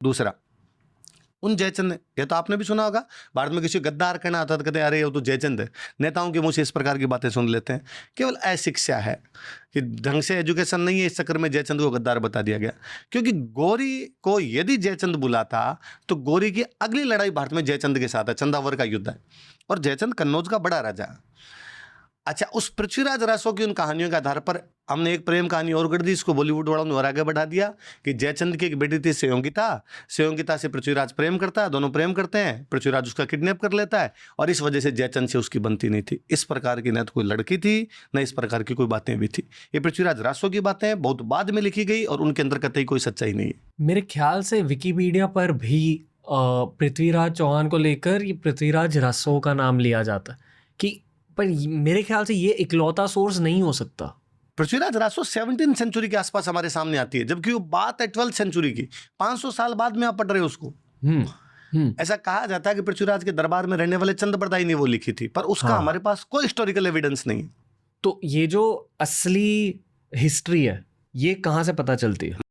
दूसरा, उन जयचंद ने, ये तो आपने भी सुना होगा, भारत में किसी को गद्दार कहना आता तो कहते हैं अरे ये तो जयचंद है। नेताओं के मुंह से इस प्रकार की बातें सुन लेते हैं। केवल अशिक्षा है कि ढंग से एजुकेशन नहीं है, इस चक्कर में जयचंद को गद्दार बता दिया गया। क्योंकि गौरी को यदि जयचंद बुलाता तो गौरी की अगली लड़ाई भारत में जयचंद के साथ है, चंदावर का युद्ध है, और जयचंद कन्नौज का बड़ा राजा है। अच्छा, उस पृथ्वीराज रासो की उन कहानियों के आधार पर हमने एक प्रेम कहानी और गढ़ दी, इसको बॉलीवुड वालों ने और आगे बढ़ा दिया कि जयचंद की एक बेटी थी सेयोंगिता, सेयोंगिता से पृथ्वीराज प्रेम करता है, दोनों प्रेम करते हैं, पृथ्वीराज उसका किडनैप कर लेता है और इस वजह से जयचंद से उसकी बनती नहीं थी। इस प्रकार की न तो कोई लड़की थी, न इस प्रकार की कोई बातें भी थी। ये पृथ्वीराज रासो की बातें बहुत बाद में लिखी गई और उनके अंदर कतई कोई सच्चाई नहीं है। मेरे ख्याल से विकिपीडिया पर भी पृथ्वीराज चौहान को लेकर ये पृथ्वीराज रासो का नाम लिया जाता है कि, पर मेरे ख्याल से ये इकलौता सोर्स नहीं हो सकता। पृथ्वीराज रासो 17वीं सेंचुरी के आसपास हमारे सामने आती है, जबकि वो बात है 12वीं सेंचुरी की। 500 साल बाद में आप पढ़ रहे हो उसको। ऐसा कहा जाता है कि पृथ्वीराज के दरबार में रहने वाले चंद्रप्रदायी ने वो लिखी थी, पर उसका हमारे पास कोई हिस्टोरिकल एविडेंस नहीं। तो ये जो असली हिस्ट्री है ये कहाँ से पता चलती है?